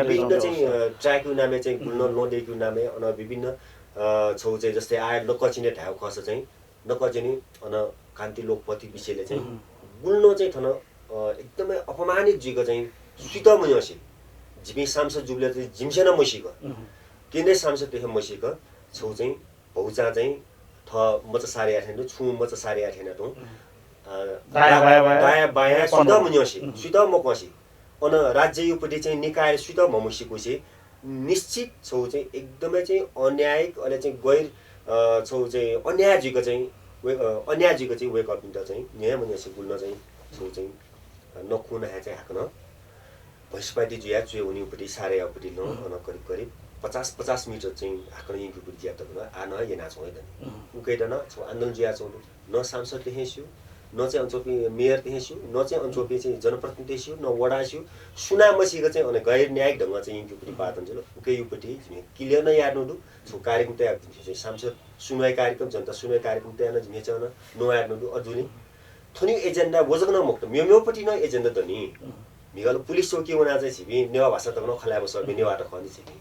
विभिन्न चाहिँ ट्र्याक्यु नामे चाहिँ गुल्न लोडेक्यु नामे अन विभिन्न छौ चाहिँ जस्तै आएर नकचिने ढाउ खस चाहिँ नकचिने अन कान्ति लोकपति विषयले चाहिँ गुल्न चाहिँ थन एकदमै अपमानित जीको चाहिँ सुत मयसी जिमी सांसद जुबले चाहिँ जिमसेन मसीको केन्द्रीय सांसद देख मसीको छौ चाहिँ भौचा चाहिँ थ मच सारे आठेन छु मच सारे आठेन त दाया बाया सुत मयसी सुत मकसी अन राज्य युपट्टि चाहिँ निकाय सुत ममसीको चाहिँ निश्चित छौ चाहिँ एकदमै चाहिँ अन्यायिक अहिले चाहिँ गैर छौ चाहिँ अन्यायजीको चाहिँ वेकअप इन त चाहिँ न्याय मयसी गुल्न चाहिँ छौ चाहिँ नखुन है चाहिँ हाक्न भैँसपाटी जुया चुए उनीपट्टि सारे अपट्टि न अन करिब 50 मिटर चाहिँ हाक्न यिनपट्टि ज्या त आन येना छौ हैन उकैट न छौ आन्दोलन जुया छौ न सांसद देखेछु न चाहिँ अञ्चोपी मेयर देखेछु न चाहिँ अञ्चोपी चाहिँ जनप्रतिनिधि छु न वडा छु सुना मसीको चाहिँ अन गैर न्यायिक ढङ्ग चाहिँ यिनपट्टि बात हुन्छ उकै युपट्टि क्लियर नै यार्नु दु छौ कार्यक्रम तयार चाहिँ सांसद सुनवाई कार्यक्रम जनता सुनवाई कार्यक्रम तयार न झिमे छ न नो यार्नु दु अजुनी थोनी एजेन्डा वजगन मुक्त म्योम्योपट्टि न एजेन्डा त नि मिगल पुलिस चौकी वना चाहिँ छिबी नेवा भाषा त न खलाम सब नेवा त खनि छिबी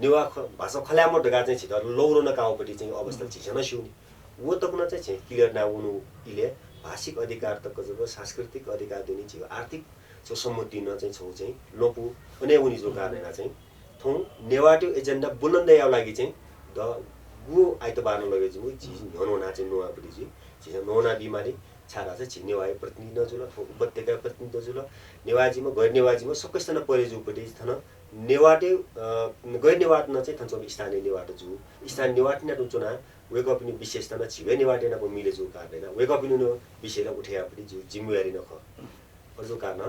नेवा भाषा खलाम ढगा चाहिँ छित लौरो न काउपट्टि चाहिँ अवस्था छिसन सिउनी वो त कुन चाहिँ क्लियर ना उनु इले भाषिक अधिकार त कजब सांस्कृतिक अधिकार दिने छ आर्थिक जो सम्मति न चाहिँ छौ चाहिँ लोपु उनी उनी जो कारण चाहिँ थौ नेवाटिव एजेन्डा बुलन्दै आउ लागि चाहिँ द गु आइतबार लगे चाहिँ चीज न्योना चाहिँ नोवापट्टि चाहिँ चीज नोना बिमारी छाडा चाहिँ छिने वाइ प्रतिनिधि नजुल उपत्यका प्रतिनिधि नजुल नेवाजीमा गैर नेवाजीमा सबैजना परेजुपट्टि थन नेवाटे गैर नेवाट न चाहिँ थन्छ स्थानीय नेवाट जु स्थानीय नेवाट न चुना वेक अप नि विशेषता न छिवे नेवाटे न मिले जु कार्दैन वेक अप नि विषयलाई उठेयापट्टि जु जिम्मेवारी नख अझ कारण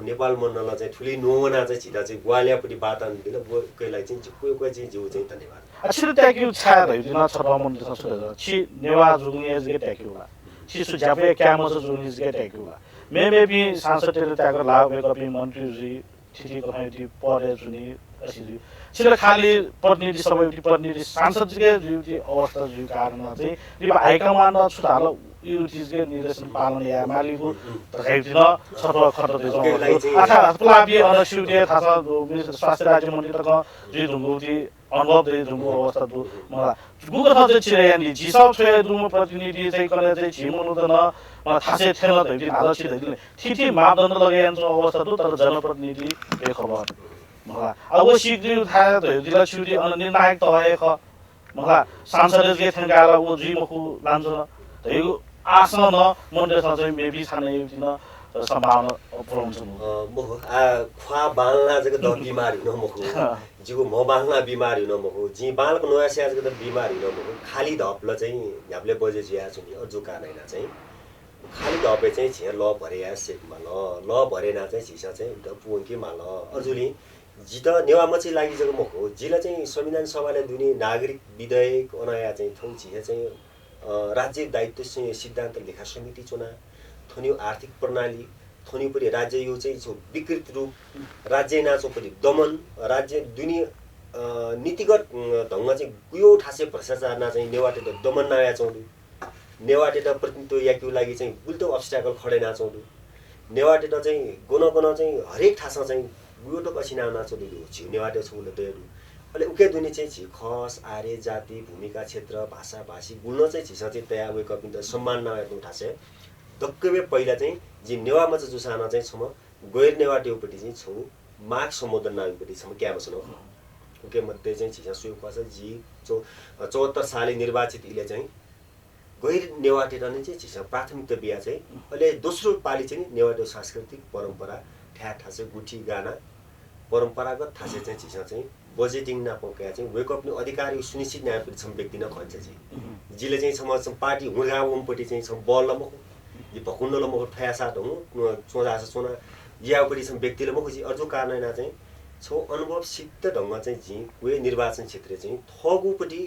नेपाल मण्डललाई चाहिँ ठुली नोवना चाहिँ छिदा चाहिँ ग्वालियापट्टि वातावरण दिन कोहीलाई चाहिँ कोही चाहिँ जिउ चाहिँ धन्यवाद छिटो ट्याक्यु छा रहिदिन छर्वा मन्दिर संस्कृत छि नेवा जुग्ने जगे ट्याक्युला छि सुझावे क्यामस जुग्ने जगे ट्याक्युला मेबी सांसदले ट्यागर ला वेकअपी मन्त्रीजी ठिठी कहाइटी परे जुनी असिजु छिले खाली प्रतिनिधि सबै प्रतिनिधि सांसदजीले जुटी अवस्था जु कारण चाहिँ यो हाइकमान सुधार युटिजले निर्देशन पालन या मालिकु तकाइदिन छर्वा खर्च देजो आथा पुलाबी अनसिउटे थासा स्वास्थ्य राज्य मन्त्री तक जु दुगुती अनुभव दे जुङको अवस्था दु मलाई गुगल थ चाहिँ छिरे यानी जिसाउ छे दुम प्रतिनिधि चाहिँ कले चाहिँ झिमुनु त न थासे थेन दैति आदर्श दैति ठिठी मापदण्ड लगाएन अवस्था दु तर जनप्रतिनिधि ए खबर मलाई अब सिग्री थाहा दैतिला छुटी अन निर्णायक त है ख मलाई सांसदले जे थेंगाला उ जिमखु लान्छ दैगु आसन न मन्दिर चाहिँ मेबी छाने युटिन सम्भावना पुराउँछ म ख्वा बाल्ना जग द बिमारी न मखु जिगु म बाल्ना बिमारी न मखु जि बालको नयाँ स्याज त बिमारी न मखु खाली धपल चाहिँ याबले बजे जिया छु नि अजु कानैना चाहिँ खाली धपे चाहिँ छ ल भरेया सेकमा ल भरेना चाहिँ छिसा चाहिँ द पुंकी माल अजुली जित नेवा मछि लागि जग मखु जिला चाहिँ संविधान सभाले दुनी नागरिक विधेयक अनया चाहिँ थौ छिया चाहिँ राज्य दायित्व सिद्धान्त लेखा समिति चुना थोनियो आर्थिक प्रणाली थोनी पनि राज्य यो चाहिँ छ विकृत रूप राज्य नाचोपट्टि दमन राज्य दुनी नीतिगत ढङ्ग चाहिँ गुयो ठासे भ्रष्टाचार ना चाहिँ नेवाटे त दमन नया चौडु नेवाटे त प्रतिनिधित्व याक्यु लागि चाहिँ बुल्टो अब्स्ट्याकल खडे ना चौडु नेवाटे त चाहिँ गुन चाहिँ हरेक ठासमा चाहिँ गुयो त कसिना ना चौडु छि नेवाटे छ उले देरु अहिले उके दुनी चाहिँ छि खस आर्य जाति भूमिका क्षेत्र भाषा भाषी गुल्न चाहिँ छि सचे तया वे कपिन त सम्मान नयाको ठासे दक्कबे पहिला चाहिँ जि नेवामा चाहिँ जुसाना चाहिँ छम गैर नेवाटेपट्टि चाहिँ छौ माग सम्बोधन नामपट्टि छम क्यामसन हो उके मध्ये चाहिँ छिसा सुयो पास जि 74 साले निर्वाचित इले चाहिँ गैर नेवाटे र नै चाहिँ छिसा प्राथमिकता बिया चाहिँ अहिले दोस्रो पाली चाहिँ नेवाटे सांस्कृतिक परम्परा ठ्या ठासे गुठी गाना परम्परागत ठासे चाहिँ छिसा चाहिँ बजेटिङ नापका चाहिँ वेक अप अधिकारी सुनिश्चित न्यायपट्टि छम व्यक्ति न खन्छ चाहिँ जिले चाहिँ समाज पार्टी हुगावमपट्टि चाहिँ छम बल म ये भकुन्डल म ठया साथ हुँ चोदास चोना यापट्टि छम व्यक्तिले म खुसी अझो कारण चाहिँ छौ अनुभव सिद्ध ढङ्ग चाहिँ जि वे निर्वाचन क्षेत्र चाहिँ थगुपट्टि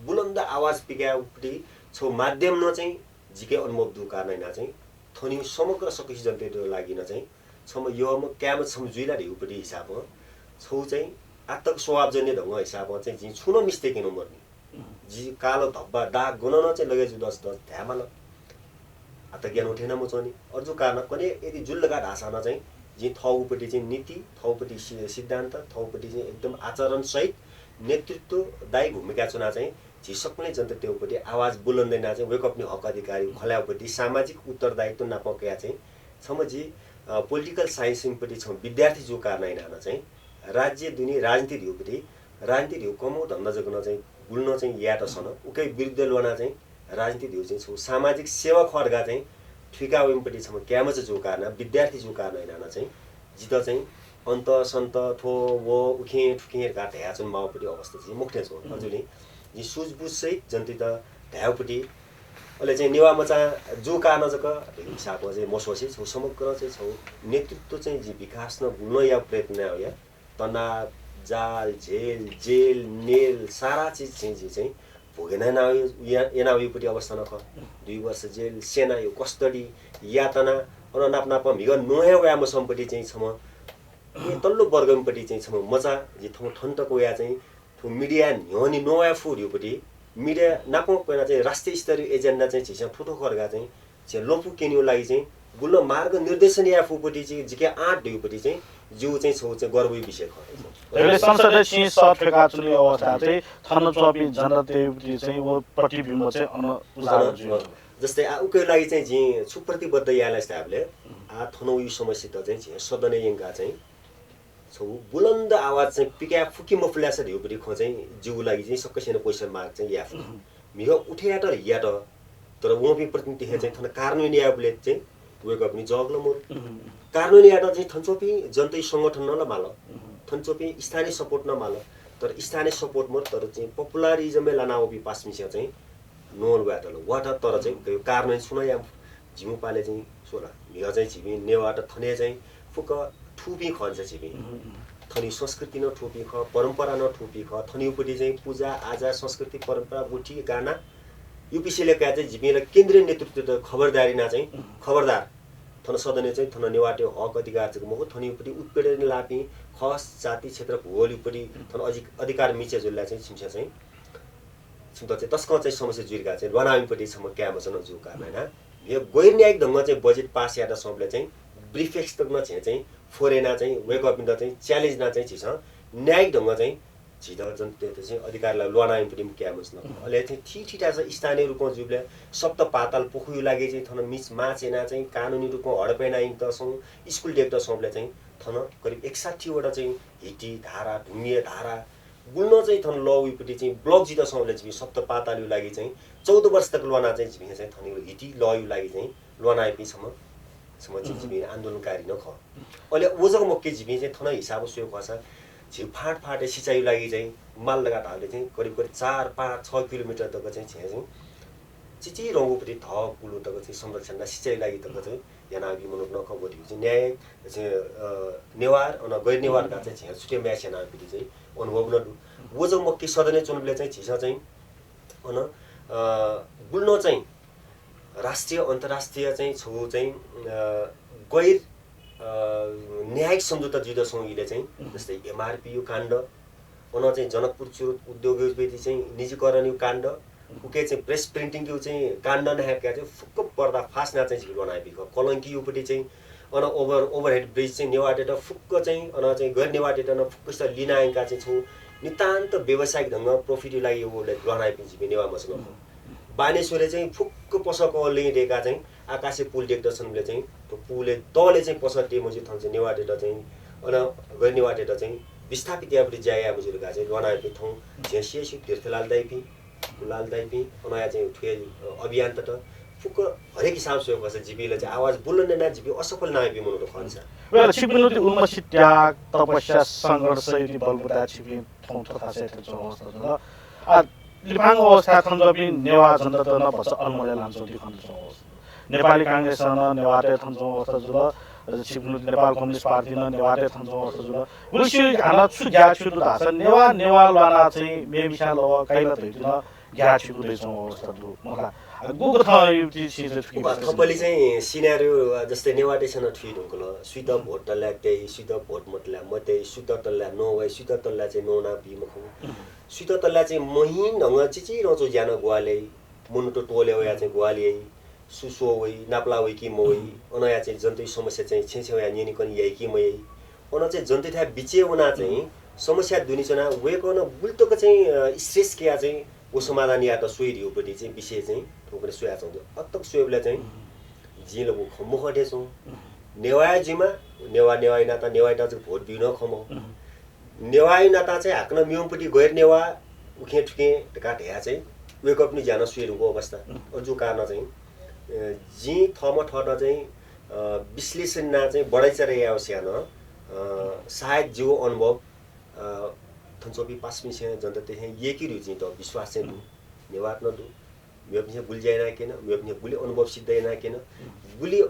बुलन्द आवाज पिगाउपट्टि छौ माध्यम न चाहिँ जिके अनुभव दु कारण चाहिँ थोनी समग्र सकिस जनताको लागि न चाहिँ छम यो म क्याम छम जुइला ढिउपट्टि हिसाबमा छौ चाहिँ आत्तक स्वभावजन्य ढङ्ग हिसाबमा चाहिँ जि छुन मिस्टेक नमर्ने जि कालो धब्बा दाग गुन न चाहिँ लगेजु 10 ध्यामा ल आता ज्ञान उठेन म चोनी अर्जु कारण कने यदि जुल्लगा ढासामा चाहिँ जि थौपट्टि चाहिँ नीति थौपट्टि सिद्धान्त थौपट्टि चाहिँ एकदम आचरण सहित नेतृत्व दायी भूमिका चुना चाहिँ जि सक्ने जनता त्योपट्टि आवाज बुलन्दैन चाहिँ वेक अप नि हक अधिकारी खल्यापट्टि सामाजिक उत्तरदायित्व नापक्या चाहिँ समझी पोलिटिकल साइन्सपट्टि छ विद्यार्थी जो कारण हैन चाहिँ राज्य दुनी राजनीति दिउपट्टि राजनीति दिउ कमो धन्दा जगन चाहिँ गुल्न चाहिँ याट सन उकै विरुद्ध लना चाहिँ राजनीति दिउ चाहिँ छौ सामाजिक सेवा खर्गा चाहिँ ठिका वेमपट्टि छ क्यामच जो कारण विद्यार्थी जो कारण हैन चाहिँ जित चाहिँ अन्त सन्त थो वो उखे ठुके का ध्याचन माउपट्टि अवस्था चाहिँ मुख्य छ हजुरले यी सुजबुज सहित जनता त ध्याउपट्टि अहिले चाहिँ नेवा मचा जो कारण जक हिसाबमा चाहिँ मसोसी छौ समग्र चाहिँ छौ नेतृत्व चाहिँ जी विकास न गुल्न या प्रयत्न हो या तनाव जाल झेल जेल नेल सारा चीज चाहिँ भोगेन एनाउपट्टि अवस्था नख 2 वर्ष जेल सेना यो कस्टडी यातना अन नाप मिग नयाँ व्याम सम्पट्टि चाहिँ छम ए तल्लो वर्गमपट्टि चाहिँ छम मजा जे थम ठन्तको या चाहिँ थु मिडिया न्योनी नयाँ फुड योपट्टि मिडिया नापो पहिला चाहिँ राष्ट्रिय स्तरीय एजेन्डा चाहिँ छिसा ठुटो खर्गा चाहिँ चाहिँ लम्फु केन्यो लागि चाहिँ बुल्न मार्ग निर्देशन याफुपट्टि चाहिँ जिके 8 ढिउपट्टि चाहिँ जिउ चाहिँ छौ चाहिँ गर्वै विषय खर्च अहिले संसदीय सिंह सठेका चुने अवस्था चाहिँ छन चौबी जनतापट्टि चाहिँ वो प्रतिबिम्ब चाहिँ उजागर जुयो जस्तै उकै लागि चाहिँ जी सुप्रतिबद्ध यालाई स्टाफले आ थनौ यो समस्या त चाहिँ सदन यंगा चाहिँ छौ बुलन्द आवाज चाहिँ पिका फुकी मफुल्यास ढिउपट्टि ख चाहिँ जिउ लागि चाहिँ सक्कैसेन क्वेशन मार्क चाहिँ याफ मिह उठेया त या त तर वपि प्रतिनिधि चाहिँ थन कार्यान्वयन याबले चाहिँ वेक अपनी जगल मोर कार्यान्वयन याट चाहिँ थन्चोपी जनतै संगठन न माल थन्चोपी स्थानीय सपोर्ट न माल तर स्थानीय सपोर्ट मोर तर चाहिँ पपुलरिजम लानाओपी पासमिस चाहिँ नोन वाटल वाट तर चाहिँ कार्यान्वयन सुन या झिमु पाले चाहिँ सोला मिह चाहिँ झिमि नेवाट थने चाहिँ फुक ठुपी खन्छ झिमि थनी संस्कृति न ठुपी ख परम्परा न ठुपी ख थनीउपट्टि चाहिँ पूजा आजा संस्कृति परम्परा बुटी गाना युपिसीले क्या चाहिँ झिमीलाई केन्द्रीय नेतृत्व खबरदारी ना चाहिँ खबरदार थन सदन चाहिँ थन नेवाटे हक अधिकार चाहिँ मको थनीउपट्टि उत्पीडन लापी खस जाति क्षेत्र भूगोलपट्टि थन अधिकार मिचे जुल्ला चाहिँ छिमसा चाहिँ छिमता चाहिँ तस्क चाहिँ समस्या जुरिका चाहिँ बनामीपट्टि सम्म क्याम छ जो काम हैन यो गैर न्यायिक ढंग चाहिँ बजेट पास यादा सबले चाहिँ ब्रिफेक्स तक न चाहिँ फोरेना चाहिँ वेक अप इन चाहिँ च्यालेन्ज ना चाहिँ छिस न्यायिक ढंग चाहिँ झिदा जनता चाहिँ अधिकारलाई लनाइपट्टि क्याम छ अहिले चाहिँ ठिठिटा छ स्थानीय रूपमा जुबले सप्त पाताल पोखु लागि चाहिँ थन मिस माचेना चाहिँ कानुनी रूपमा हडपेना त सौ स्कुल डेक्ट सबले चाहिँ थन करिब 61 वटा चाहिँ हिटी धारा ढुङ्गे धारा गुल्न चाहिँ थन लउपट्टि चाहिँ ब्लक जित सबले चाहिँ सप्त पाताल लागि चाहिँ 14 वर्ष तक लना चाहिँ झिमे चाहिँ थन हिटी लयु लागि चाहिँ लनाइपि सम्म चाहिँ आन्दोलनकारी न ख अहिले ओजक मक्के झिमे चाहिँ थन हिसाब सोयो खसा झिउ फाटे सिँचाइ लागि चाहिँ माल लगातारले चाहिँ करिब 4, 5, 6 किलोमिटर तक चाहिँ चिची रंगुपट्टि थ कुलो तक चाहिँ संरक्षण सिँचाइ लागि तक चाहिँ यानाबी मनोक नखबोटी चाहिँ न्याय चाहिँ नेवार अन गैर नेवारका चाहिँ छुटे म्याच यानाबी चाहिँ अनुभव न ओजो मक्की सदन चुनावले चाहिँ छिसा चाहिँ अन गुल्न चाहिँ राष्ट्रिय अन्तर्राष्ट्रिय चाहिँ छौ चाहिँ गैर न्यायिक सम्झौता जुद्धसँगले चाहिँ जस्तै एमआरपी यो काण्ड अन चाहिँ जनकपुर चुरोट उद्योगपति चाहिँ निजीकरण यो काण्ड उके चाहिँ प्रेस प्रिन्टिङ यो चाहिँ काण्ड नहेका चाहिँ फुक्क पर्दा फास्ना चाहिँ झिल बनाइबिको कलङ्की योपट्टि चाहिँ अन ओभरहेड ब्रिज चाहिँ नेवाटेट फुक्क चाहिँ अन चाहिँ गैर नेवाटेट न फुक्क लिनायका चाहिँ छौ नितान्त व्यावसायिक ढंग प्रॉफिट लागि यो बनाइपिन्छ नेवा मसन बानेश्वरले चाहिँ फुक्क पसको लिएका चाहिँ आकाशे पुल देख्दछन्ले चाहिँ त्यो पुलले तले चाहिँ पसटे मजि थन्छ नेवाटेट चाहिँ अन गैर नेवाटेट चाहिँ विस्थापित यापरि जाया बुजुर्गा चाहिँ बनाएको ठाउँ झेसिएसी तीर्थलाल दाइपी लाल दाइपी अनया चाहिँ ठुए अभियान त फुक्क हरेक हिसाब से कसै जीबीले चाहिँ आवाज बोल्न न जीबी असफल नाइपी मनो खन्छ वेल छिपिनुति उन्मसी त्याग तपस्या संघर्ष यदि बलबुता छिपि ठाउँ थथासे छ अवस्था छ आ लिपाङ अवस्था थन्जबि नेवा जनता त नभछ अलमले लान्छौ दिखन छ नेपाली कांग्रेस न नेवाटे थन्जौ अवस्था जुल छिपिनुति नेपाल कम्युनिस्ट पार्टी न नेवाटे थन्जौ अवस्था जुल उसी हाना छु ग्या छु दास नेवा लाना चाहिँ मेमिसा ल काइला दैदिन ग्या छु दैछौ अवस्था दु मखा गुग थ युटी सिज खपली चाहिँ सिनेरियो जस्तै नेवाटेसन ठुइ ढुङ्कल सुइत भोट ल्याक्दै सुइत भोट मतला मते सुइत तल्ला नो वे सुइत तल्ला चाहिँ नोना बिमखौ सुइत तल्ला चाहिँ महिन ढंग चिची रचो ज्यान ग्वाले मुनुटो टोले या चाहिँ ग्वाले सुसो वइ नाप्ला वइ कि मोइ अनया चाहिँ जन्तै समस्या चाहिँ छेछे या निनि कनि यही कि मै अन चाहिँ जन्तै था बिचे उना चाहिँ समस्या दुनिचना वेको न बुल्तोको चाहिँ स्ट्रेस किया चाहिँ ओ समाधान या त सोइरियोपट्टि चाहिँ विषय चाहिँ ठोकरे सोया छ अत्तक सोयबले चाहिँ जिलो खमुखटे छौ नेवाजीमा नेवाई नाता नेवाई त भोट दिन खमो नेवाई नाता चाहिँ हाक्न मियोपट्टि गएर नेवा उखे ठुके काट ह्या चाहिँ वेकअप नि जान सुइरुको अवस्था अजु कारण चाहिँ जी थम ठट चाहिँ विश्लेषण ना चाहिँ बढाइचरे आवश्यक न सायद जो अनुभव थन्चोपी पासमी से जनता ते येकी रुचि त विश्वास चाहिँ नेवार न दु मेपने गुल जाइना केन मेपने गुली अनुभव सिद्धैना केन गुली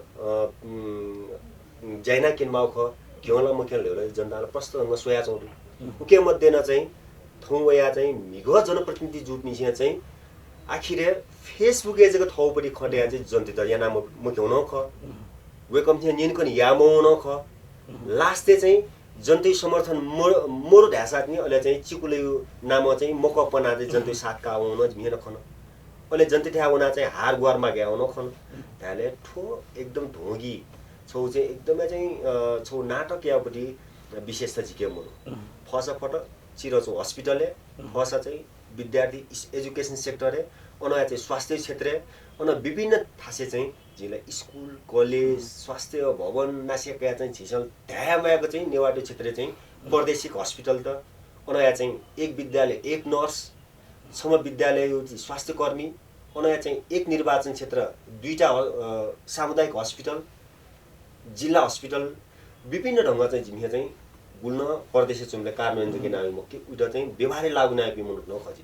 जाइना केन माउख क्योला मुख्य लेले जनताले प्रश्न अंग सोया छौ उके मध्ये न चाहिँ थौया चाहिँ मिघ जनप्रतिनिधि जुट्नी चाहिँ आखिर फेसबुक एजको ठाउँपट्टि खट्या चाहिँ जनता त याना मुख्य हुन ख वेकम चाहिँ निन कनि यामो न ख लास्टै चाहिँ जनतै समर्थन मोरो ढासात नि अहिले चाहिँ चिकुले नाम चाहिँ मकपना चाहिँ जनतै साथका आउन झिमेन खन अहिले जनते ठ्या उना चाहिँ हार गुहारमा गया उनो खन त्याले ठो एकदम ढोगी छौ चाहिँ एकदमै चाहिँ छौ नाटक यापट्टि विशेषता झिके मुनो फस फट चिरो छौ हस्पिटलले फस चाहिँ विद्यार्थी एजुकेसन सेक्टरे अन चाहिँ स्वास्थ्य क्षेत्र अन विभिन्न थासे चाहिँ जिल्ला स्कुल कलेज स्वास्थ्य भवन नासिका चाहिँ झिसल ध्यामाको चाहिँ नेवाटो क्षेत्र चाहिँ प्रादेशिक हस्पिटल त अनया चाहिँ एक विद्यालय एक नर्स सम विद्यालय स्वास्थ्य कर्मी अनया चाहिँ एक निर्वाचन क्षेत्र 2टा सामुदायिक हस्पिटल जिल्ला हस्पिटल विभिन्न ढङ्ग चाहिँ जिम्हे चाहिँ गुल्न परदेशी चुम्ले कार्यान्वयन के नाम मुख्य उटा चाहिँ व्यवहारै लागु नापि मुनु न खजि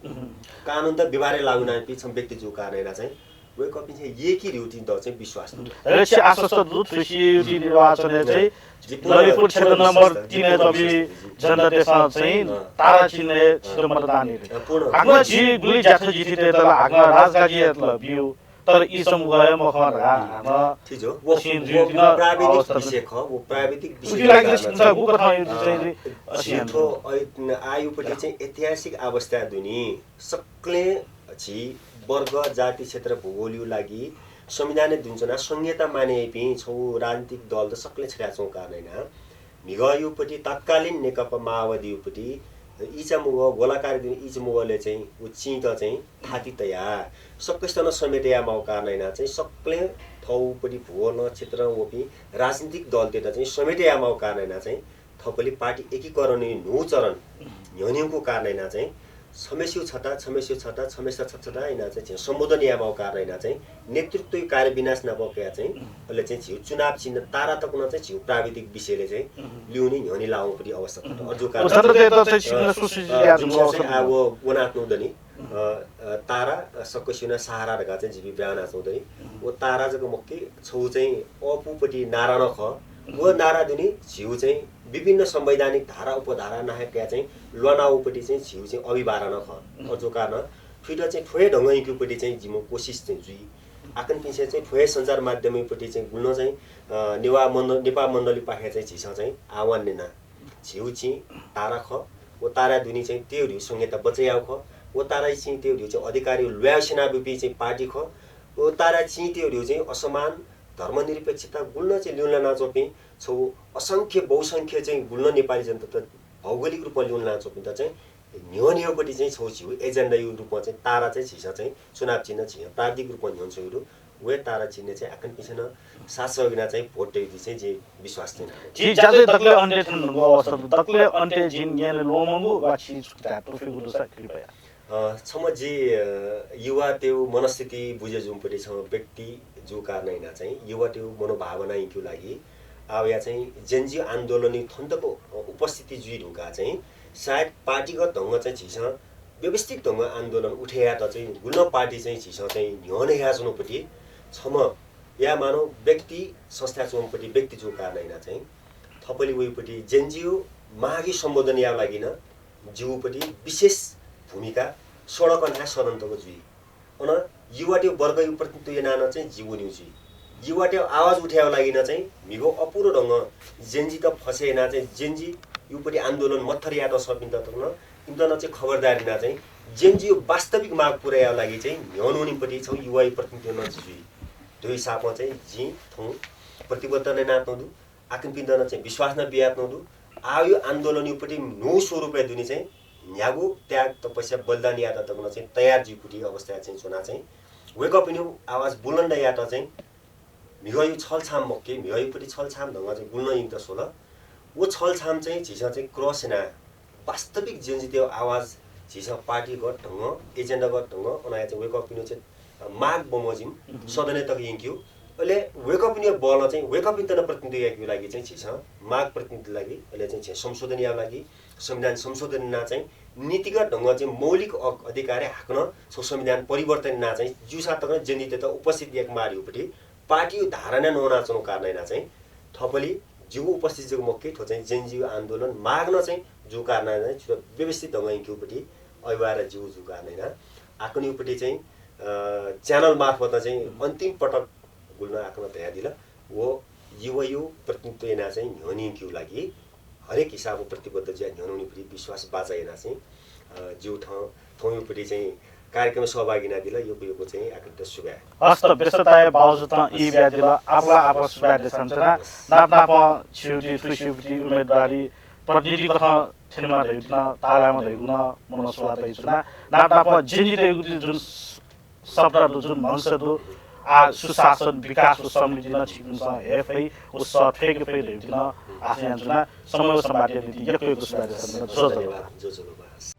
कानुन त व्यवहारै लागु नापि छम व्यक्ति जो कारणेला चाहिँ वे कपि चाहिँ एकी रुटिन द चाहिँ विश्वास रक्ष आश्वस्त दूत कृषि निर्वाचन चाहिँ ललितपुर क्षेत्र नम्बर 3 तबी जनता देशमा चाहिँ तारा चिन्ने क्षेत्र मतदान आग्न जी गुली जाथो जिति त आग्न राजगाजी बिउ तर ई समूह मखर हाना ठीक हो वो प्राविधिक विषय ख वो प्राविधिक विषय लागि छ गु कथा चाहिँ असियाको आयुपट्टि चाहिँ ऐतिहासिक अवस्था दुनी सक्ले छि वर्ग जाति क्षेत्र भूगोलियो लागि संविधान दुन्छना संहिता माने पि छौ राजनीतिक दल त सक्ले छ्या छौ कारणैना मिगयुपट्टि तत्कालीन नेकपा माओवादीपट्टि इचामुग गोलाकार दिन इचामुगले चाहिँ उ चित चाहिँ थाती तया सक्कैसँग समेटया माउ कारणैना चाहिँ सक्ले थौपट्टि भूगोल क्षेत्र ओपि राजनीतिक दल तेता चाहिँ समेटया माउ कारणैना चाहिँ थपली पार्टी एकीकरण नो चरण न्यौन्यको कारणैना चाहिँ समस्या छटा इना चाहिँ सम्बोधन यामाउ कारणैना चाहिँ नेतृत्व कार्य विनाश नभएका चाहिँ अहिले चाहिँ छिउ चुनाव चिन्ह तारा तकन चाहिँ छिउ प्राविधिक विषयले चाहिँ ल्याउने न्यौनी लाउपट्टि अवस्था अझो अब वनात्नु हुँदैन तारा सक्कैसिना सहारा ढका चाहिँ जिबी ब्यान आउँदैन वो तारा जको मुख्य छौ चाहिँ अपुपट्टि नारा नख वो नारा दुनी छिउ चाहिँ विभिन्न संवैधानिक धारा उपधारा नाहेका चाहिँ लनाउपट्टि चाहिँ छिउ चाहिँ अभिभारा नख अझो कारण फिट चाहिँ ठोए ढङ्गैकोपट्टि चाहिँ जिमो कोसिस चाहिँ जुई आकन पिछे चाहिँ ठोए सञ्चार माध्यमपट्टि चाहिँ गुल्न चाहिँ नेपाल मण्डली पाखे चाहिँ झिस चाहिँ आह्वान नेना छिउ छि तारा ख वो तारा दुनी चाहिँ त्योहरू संहिता बचाइआउ ख वो तारा छि त्योहरू चाहिँ अधिकारी ल्याउ सेनाबुपी चाहिँ पार्टी ख वो तारा छि त्योहरू चाहिँ असमान धर्मनिरपेक्षता गुल्न चाहिँ ल्याउन नाचोपि छौ असंख्य बहुसंख्य चाहिँ गुल्न नेपाली जनता त भौगोलिक रूपमा ल्याउन नाचोपि त चाहिँ न्योपट्टि चाहिँ छौ छिउ एजेन्डा यो रूपमा चाहिँ तारा चाहिँ छिस चाहिँ चुनाव चिन्ह छिस प्राविधिक रूपमा न्योन्छौहरू वे तारा चिन्ह चाहिँ आकन पिछन सासविना चाहिँ भोट टेदी चाहिँ जे विश्वास छैन जी जाजै तकले अन्ते थन अवस्था तकले अन्ते जिन याले लोमंगु वाछि सुता टोफी गुरुसा कृपया छम जे युवा त्यो मनस्थिति बुझे जुमपट्टि छ व्यक्ति जो कारणैना चाहिँ युवा त्यो मनोभावना इक्यु लागि अब या चाहिँ जेनजी आन्दोलनी थन्तको उपस्थिति जुइ ढुका चाहिँ सायद पार्टीगत ढङ्ग चाहिँ छिस व्यवस्थित ढङ्ग आन्दोलन उठेया त चाहिँ गुल्न पार्टी चाहिँ छिस चाहिँ न्यौने या जुनपट्टि छम या मानव व्यक्ति संस्था चोमपट्टि व्यक्ति जो कारणैना चाहिँ थपली उयोपट्टि जेनजिओ माघी सम्बोधन या लागि न जीवपट्टि विशेष भूमिका सडक अन्हा सदन्तको जुई अन युवाट्यो वर्ग यो प्रतिनिधित्व नाना चाहिँ जीवनी जुई युवाट्यो आवाज उठाएको लागि न चाहिँ मिगो अपुरो ढङ्ग जेन्जी त फसेना चाहिँ जेन्जी योपट्टि आन्दोलन मत्थर याद सकिन्छ त न इन्टरन चाहिँ खबरदारी ना चाहिँ जेन्जी वास्तविक माग पुर्याएको लागि चाहिँ न्यौनुनिपट्टि छौ युवा प्रतिनिधित्व जुई दुई हिसाबमा चाहिँ जी थौ प्रतिबद्ध नै नाप्नु आकिन पिन्दन चाहिँ विश्वास न बियात्नु आयो आन्दोलन योपट्टि नो स्वरूपले दुनी चाहिँ न्यागो त्याग तपस्या बलिदान याद तकन चाहिँ तयार जीपुटी अवस्था चाहिँ चुना चाहिँ वेक अप इन आवाज बुलन्द याद चाहिँ मिगयो छलछाम मक्के मिगयोपट्टि छलछाम ढङ्ग चाहिँ गुल्न इङ त सोल वो छलछाम चाहिँ झिस चाहिँ क्रस सेना वास्तविक जेन्जी त्यो आवाज झिस पार्टीगत ढङ्ग एजेन्डागत ढङ्ग अनाया चाहिँ वेक अप इन चाहिँ माग बमोजिम सदने तक इङ्क्यु अहिले वेक अप इन बल चाहिँ वेक अप इन त प्रतिनिधित्वको लागि चाहिँ झिस माग प्रतिनिधि लागि अहिले चाहिँ संशोधन या लागि संविधान संशोधन ना चाहिँ नीतिगत ढङ्ग चाहिँ मौलिक अधिकार हाक्न सो संविधान परिवर्तन ना चाहिँ जुसा तक जेन्जी त उपस्थित एक मारियोपट्टि पार्टी धारणा नहुनाचनो कारणैना चाहिँ थपली जिउ उपस्थित जो मक्के ठो चाहिँ जेनजिउ आन्दोलन माग्न चाहिँ जो कारण चाहिँ व्यवस्थित ढङ्ग इङ्क्युपट्टि अभिवार जिउ जो कारणैना आकनिपट्टि चाहिँ च्यानल मार्फत चाहिँ अन्तिम पटक गुल्न आकन तयार दिला वो युवा प्रतिनिधित्व ना चाहिँ न्यौनिक्यु लागि हरेक हिसाबको प्रतिबद्ध ज्या न्यौनुनिपट्टि विश्वास बाचाइना चाहिँ जिउ थौँपट्टि चाहिँ कार्यक्रम सहभागी नादिला यो चाहिँ आकृत सुबा हस्त व्यस्तताय बावजुद यी व्याधिल आपला सुधार्दै छन् नाप छिउटी तुसिउटी उम्मेदवारी प्रतिनिधि कथा छेनमा दैउन तालामा दैउन मनसला दैउन नाप जिन्जी जुन शब्द जुन मंशदु सुशासन विकास समृद्धि न छिकुन्छ हेफै उस फेक फै दैउन आसियान जुन समय समाते नीति यको सुधार्दै छन् जो